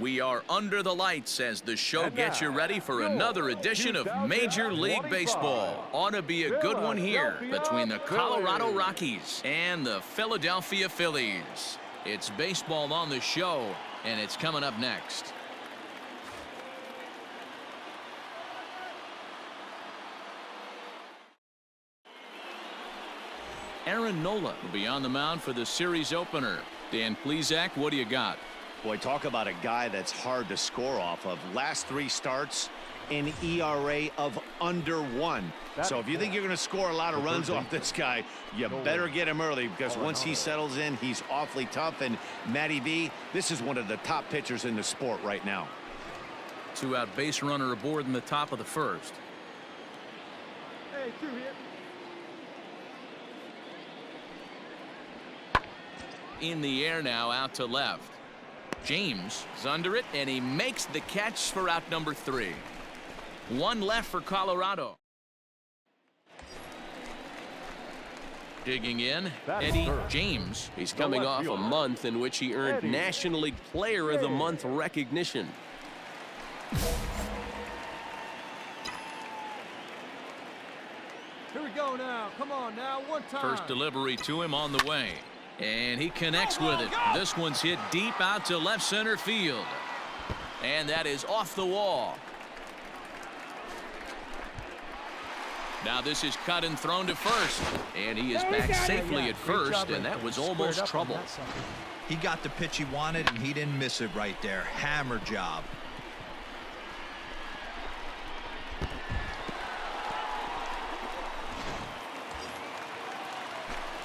We are under the lights as the show gets you ready for another edition of Major League Baseball. Ought to be a good one here between the Colorado Rockies and the Philadelphia Phillies. It's baseball on the show, and it's coming up next. Aaron Nola will be on the mound for the series opener. Dan Plesac, what do you got? Boy, talk about a guy that's hard to score off of. Last 3 starts, an ERA of under 1. So if you think you're going to score a lot of runs off this guy, you better get him early, because once he settles in, he's awfully tough. And Matty V, this is one of the top pitchers in the sport right now. 2-out base runner aboard in the top of the first. Hey, 2 hit. In the air now, out to left. James is under it, and he makes the catch for out number 3. 1 left for Colorado. Digging in, Eddie James. He's coming off a month in which he earned National League Player of the Month recognition. Here we go now. Come on now, one time. First delivery to him on the way. And he connects with it. This one's hit deep out to left center field. And that is off the wall. Now this is cut and thrown to first. And he is back safely at first, and that was almost trouble. He got the pitch he wanted, and he didn't miss it right there. Hammer job.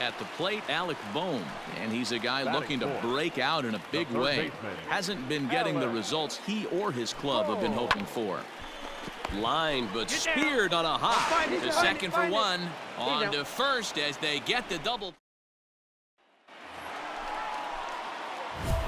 At the plate, Alec Bohm, and he's a guy looking to break out in a big way. Hasn't been getting the results he or his club have been hoping for. Line, but speared on a hop. To second for 1. On to first as they get the double.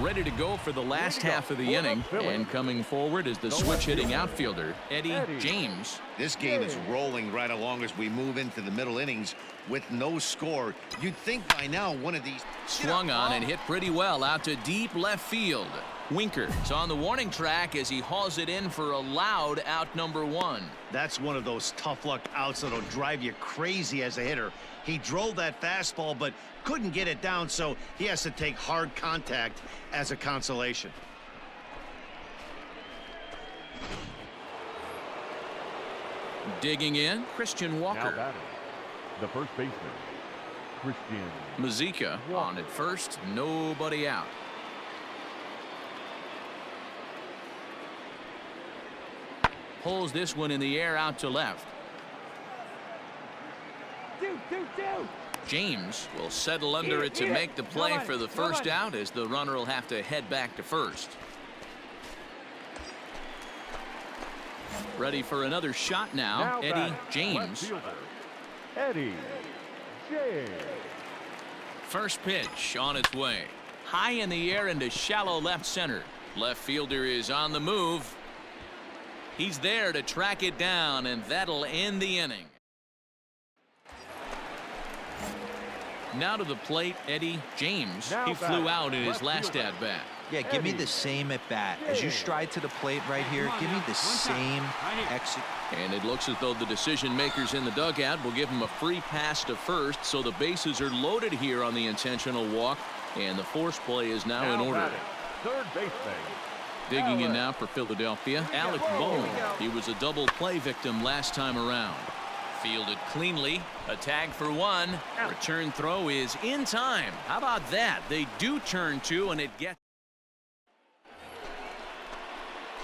Ready to go for the last half of the inning, and coming forward is the switch-hitting outfielder, Eddie James. This game is rolling right along as we move into the middle innings with no score. You'd think by now one of these... Swung on and hit pretty well out to deep left field. Winker is on the warning track as he hauls it in for a loud out number 1. That's one of those tough luck outs that'll drive you crazy as a hitter. He drove that fastball but couldn't get it down, so he has to take hard contact as a consolation. Digging in, Christian Walker. Now batting, the first baseman, Christian Mazika on at first, nobody out. Pulls this one in the air out to left. James will settle under it to make the play for the first out, as the runner will have to head back to first. Ready for another shot now, Eddie James. Eddie James. First pitch on its way. High in the air into shallow left center. Left fielder is on the move. He's there to track it down, and that'll end the inning. Now to the plate, Eddie James. He flew out in his last at-bat. Yeah, give me the same at bat. As you stride to the plate right here, give me the same exit. And it looks as though the decision makers in the dugout will give him a free pass to first, so the bases are loaded here on the intentional walk, and the force play is now in order. Third baseman. Digging in now for Philadelphia, Alec Bohm. He was a double play victim last time around. Fielded cleanly. A tag for 1. Return throw is in time. How about that? They do turn 2, and it gets.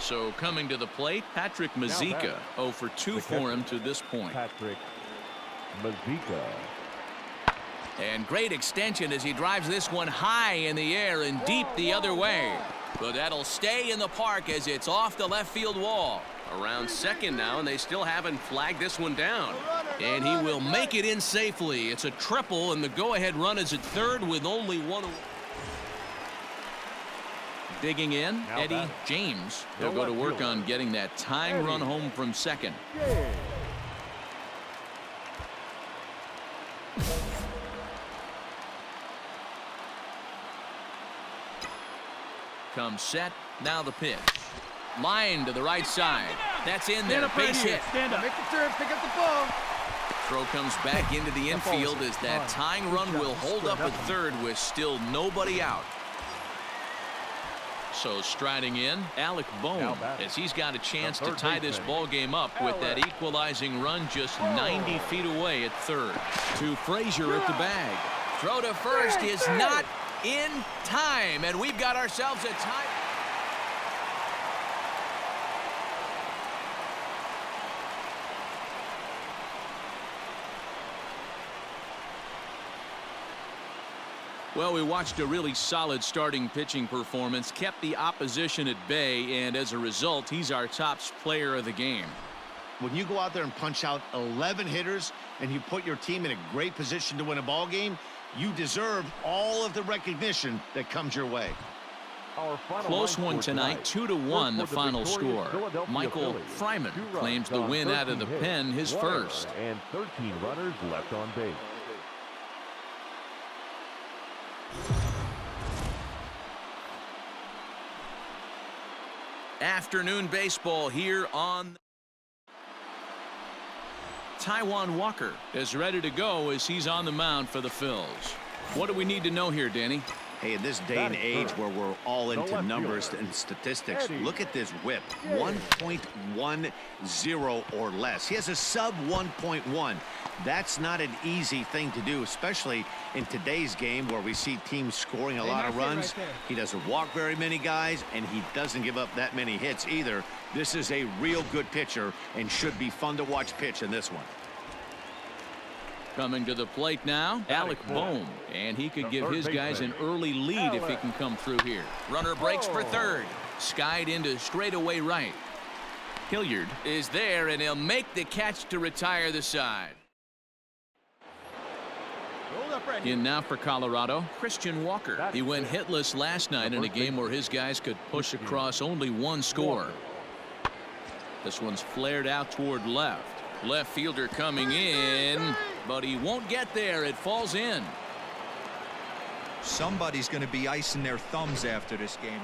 So coming to the plate, Patrick Mazika. 0 for 2 for him to this point. Patrick Mazika. And great extension as he drives this one high in the air and deep the other way. But that'll stay in the park as it's off the left field wall. Around second now, and they still haven't flagged this one down. And he will make it in safely. It's a triple, and the go-ahead run is at third with only 1 away. Digging in, Eddie James. They'll go to work on getting that tying run home from second. Comes set, Now the pitch. Line to the right side. That's in there. Base hit. Stand up. Make the turn. Pick up the ball. Throw comes back into the infield as that tying run will hold up at third with still nobody out. So striding in, Alec Bohm, as he's got a chance to tie this ball game up with that equalizing run just 90 feet away at third. To Frazier at the bag. Throw to first is not in time, and we've got ourselves a tie. Well, we watched a really solid starting pitching performance, kept the opposition at bay, and as a result, he's our top player of the game. When you go out there and punch out 11 hitters and you put your team in a great position to win a ball game, you deserve all of the recognition that comes your way. Close one tonight, 2-1 the final score. Michael Fryman claims the win out of the pen, his first. And 13 runners left on base. Afternoon baseball here on. Taijuan Walker is ready to go as he's on the mound for the Phils. What do we need to know here, Danny? Hey, in this day and age where we're all into numbers and statistics, look at this whip. 1.10 or less. He has a sub 1.1. That's not an easy thing to do, especially in today's game where we see teams scoring a lot of runs. He doesn't walk very many guys, and he doesn't give up that many hits either. This is a real good pitcher and should be fun to watch pitch in this one. Coming to the plate now, Alec Bohm, and he could give his guys an early lead if he can come through here. Runner breaks for third. Skied into straightaway right. Hilliard is there, and he'll make the catch to retire the side. In now for Colorado, Christian Walker. He went hitless last night in a game where his guys could push across only one score. This one's flared out toward left. Left fielder coming in, but he won't get there. It falls in. Somebody's going to be icing their thumbs after this game.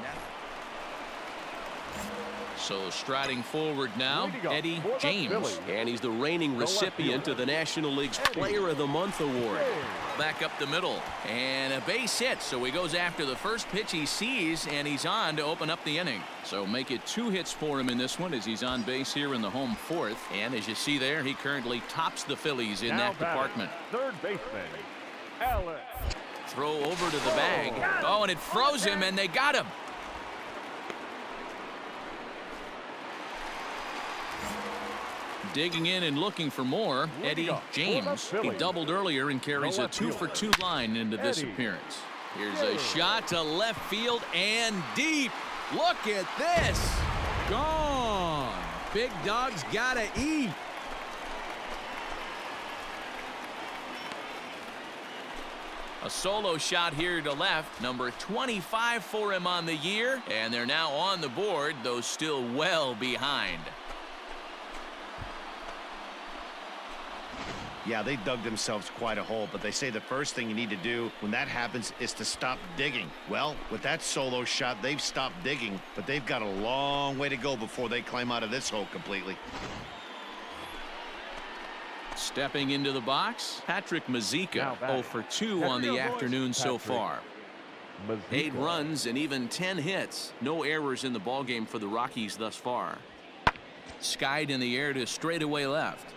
So striding forward now, Eddie James. And he's the reigning recipient of the National League's Player of the Month award. Back up the middle, and a base hit. So he goes after the first pitch he sees, and he's on to open up the inning. So make it 2 hits for him in this one as he's on base here in the home fourth. And as you see there, he currently tops the Phillies in that department. Third baseman, Alex. Throw over to the bag. Oh, and it froze him, and they got him. Digging in and looking for more, Eddie James. He doubled earlier and carries a 2-for-2 line into this appearance. Here's a shot to left field and deep. Look at this. Gone. Big dog's gotta eat. A solo shot here to left, number 25 for him on the year, and they're now on the board, though still well behind. Yeah, they dug themselves quite a hole, but they say the first thing you need to do when that happens is to stop digging. Well, with that solo shot, they've stopped digging, but they've got a long way to go before they climb out of this hole completely. Stepping into the box, Patrick Mazeika, 0-for-2 on the afternoon so far. 8 runs and even 10 hits. No errors in the ballgame for the Rockies thus far. Skied in the air to straightaway left.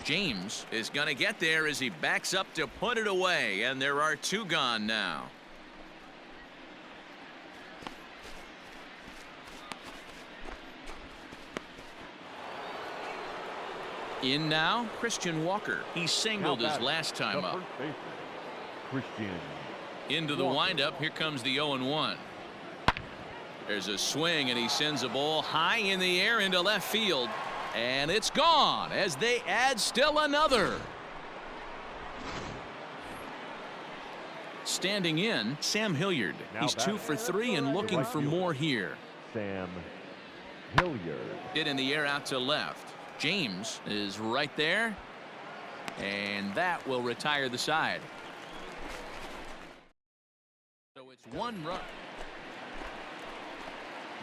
James is going to get there as he backs up to put it away, and there are 2 gone now. In now, Christian Walker. He singled his last time up. Christian. Into the windup. Here comes the 0-1. There's a swing, and he sends a ball high in the air into left field. And it's gone as they add still another. Standing in, Sam Hilliard. He's 2-for-3 and looking for more here. Sam Hilliard. Hit in the air out to left. James is right there, and that will retire the side. So it's 1 run.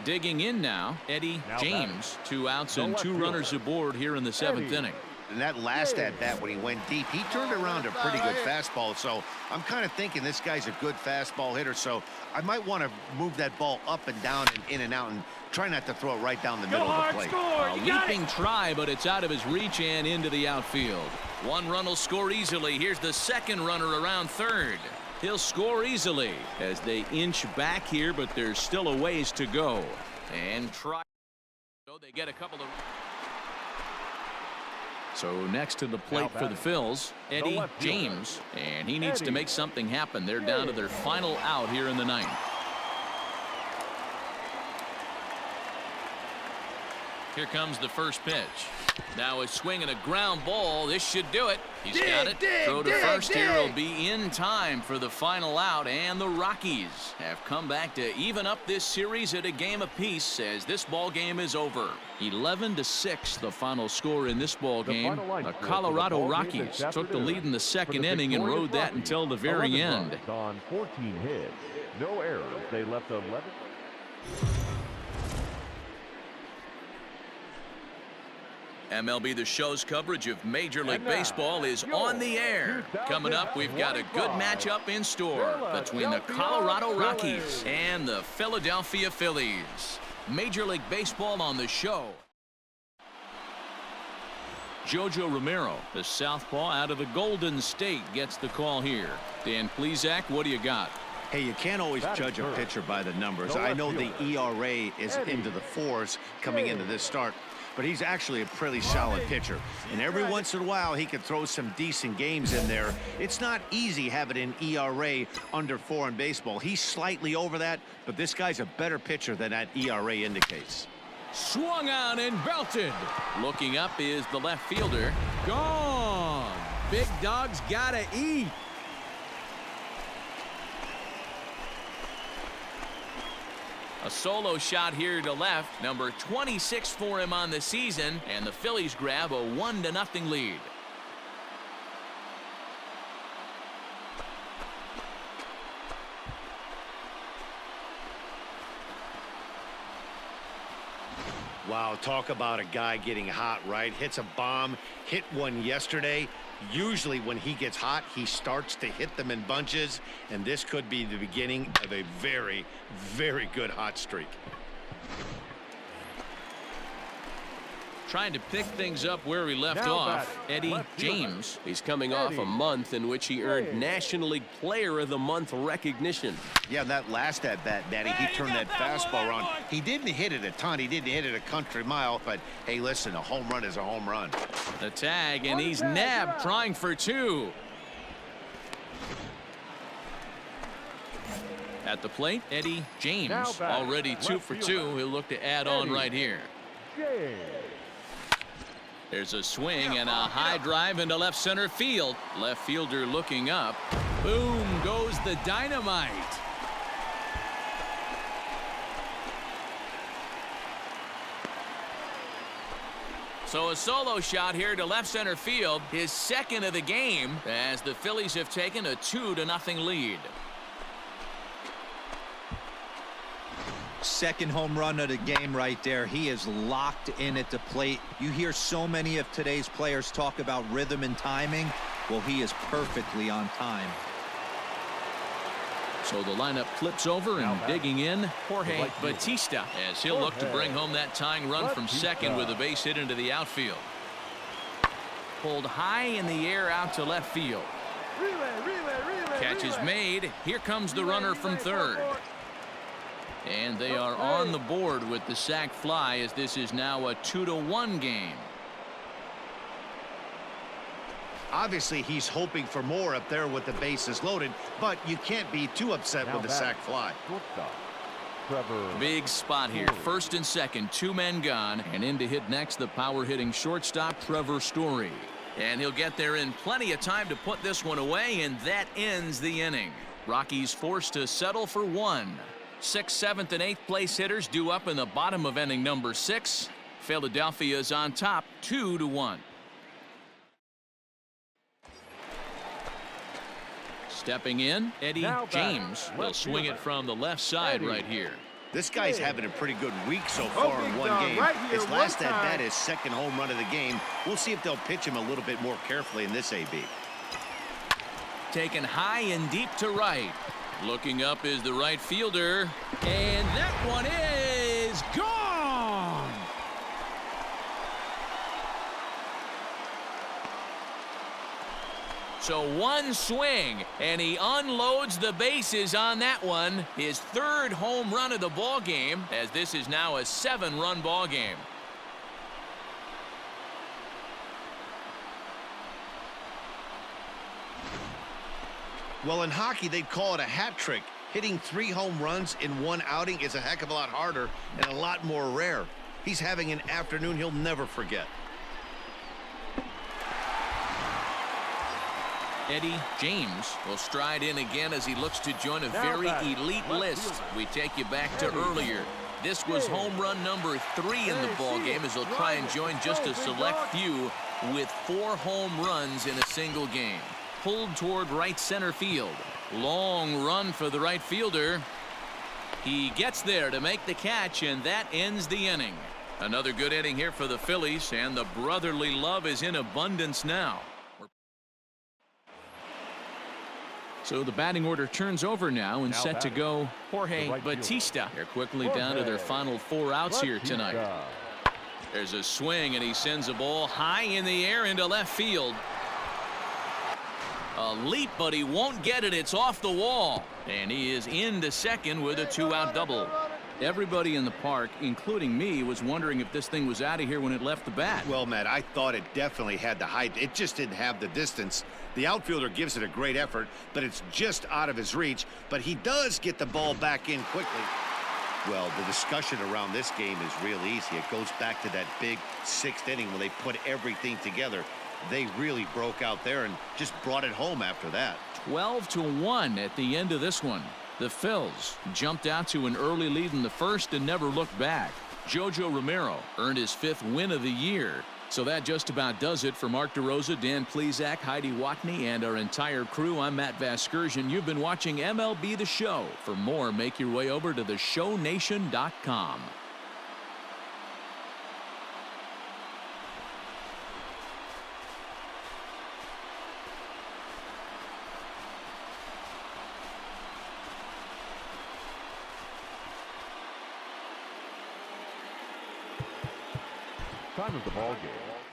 Digging in now, Eddie James. 2 outs and 2 runners aboard here in the 7th inning. And that last at-bat when he went deep, he turned around a pretty good fastball. So I'm kind of thinking this guy's a good fastball hitter. So I might want to move that ball up and down and in and out and try not to throw it right down the middle of the plate. A leaping try, but it's out of his reach and into the outfield. 1 run will score easily. Here's the second runner around third. He'll score easily as they inch back here, but there's still a ways to go. And try. So they get a couple of. So next to the plate for the Phils, Eddie James, and he needs to make something happen. They're down to their final out here in the 9th. Here comes the first pitch. Now a swing and a ground ball. This should do it. He's got it. Throw to first here will be in time for the final out, and the Rockies have come back to even up this series at a game apiece as this ball game is over. 11-6 the final score in this ball game. The Colorado Rockies took the lead in the 2nd inning and rode that until the very end. On 14 hits, no errors. They left 11. MLB The Show's coverage of Major League Baseball is on the air. Coming up, we've got a good matchup in store between the Colorado Rockies and the Philadelphia Phillies. Major League Baseball on the show. Jojo Romero, the southpaw out of the Golden State, gets the call here. Dan Plesac, what do you got? Hey, you can't always judge a pitcher by the numbers. I know the ERA is into the 4s coming into this start, but he's actually a pretty solid pitcher. And every once in a while, he can throw some decent games in there. It's not easy having an ERA under 4 in baseball. He's slightly over that, but this guy's a better pitcher than that ERA indicates. Swung on and belted. Looking up is the left fielder. Gone. Big dog's gotta eat. A solo shot here to left, number 26 for him on the season, and the Phillies grab a 1-0 lead. Wow, talk about a guy getting hot, right? Hits a bomb, hit one yesterday. Usually when he gets hot, he starts to hit them in bunches, and this could be the beginning of a very, very good hot streak. Trying to pick things up where we left off, Eddie James. He's coming off a month in which he earned National League Player of the Month recognition. Yeah, that last at-bat, Danny, he turned that fastball around. He didn't hit it a ton. He didn't hit it a country mile, but hey, listen, a home run is a home run. The tag, and he's nabbed, trying for 2. At the plate, Eddie James, already 2 for 2. He'll look to add on right here. There's a swing and a high drive into left center field. Left fielder looking up. Boom goes the dynamite. So a solo shot here to left center field, his 2nd of the game, as the Phillies have taken a 2-0 lead. 2nd home run of the game right there. He is locked in at the plate. You hear so many of today's players talk about rhythm and timing. Well, he is perfectly on time. So the lineup flips over, and digging in, Jorge Batista, as he'll look to bring home that tying run from 2nd with a base hit into the outfield. Pulled high in the air out to left field. Catch is made. Here comes the runner from 3rd. And they are on the board with the sac fly, as this is now a 2-1 game. Obviously, he's hoping for more up there with the bases loaded, but you can't be too upset with the sac fly. Big spot here. 1st and 2nd, 2 men gone, and in to hit next, the power-hitting shortstop, Trevor Story. And he'll get there in plenty of time to put this one away, and that ends the inning. Rockies forced to settle for 1. 6th, 7th, and 8th place hitters due up in the bottom of inning number 6. Philadelphia is on top, 2-1. Stepping in, Eddie James will swing it from the left side right here. This guy's having a pretty good week so far in one game. right here, His last one at-bat time. is second home run of the game. We'll see if they'll pitch him a little bit more carefully in this AB. Taken high and deep to right. Looking up is the right fielder. And that one is gone. So one swing, and he unloads the bases on that one. His third home run of the ball game, as this is now a 7-run ball game. Well, in hockey, they'd call it a hat trick. Hitting 3 home runs in one outing is a heck of a lot harder and a lot more rare. He's having an afternoon he'll never forget. Eddie James will stride in again as he looks to join a Now very batting, elite left list. fielder. We take you back to Eddie. earlier. This was home run number 3 in the ball game as he'll try and join just a select few with 4 home runs in a single game. Pulled toward right center field. Long run for the right fielder. He gets there to make the catch, and that ends the inning. Another good inning here for the Phillies, and the brotherly love is in abundance now. So the batting order turns over now and Now set to batting, go Jorge the right fielder. Batista. They're quickly down to their final 4 outs here tonight. Batista. There's a swing, and he sends a ball high in the air into left field. A leap, but he won't get it. It's off the wall. And he is into second with a 2-out double. Everybody in the park, including me, was wondering if this thing was out of here when it left the bat. Well, Matt, I thought it definitely had the height. It just didn't have the distance. The outfielder gives it a great effort, but it's just out of his reach. But he does get the ball back in quickly. Well, the discussion around this game is real easy. It goes back to that big 6th inning when they put everything together. They really broke out there and just brought it home after that. 12-1 at the end of this one. The Phils jumped out to an early lead in the first and never looked back. Jojo Romero earned his 5th win of the year. So that just about does it for Mark DeRosa, Dan Plesac, Heidi Watney, and our entire crew. I'm Matt Vasgersian. You've been watching MLB The Show. For more, make your way over to theshownation.com. Time of the ball game.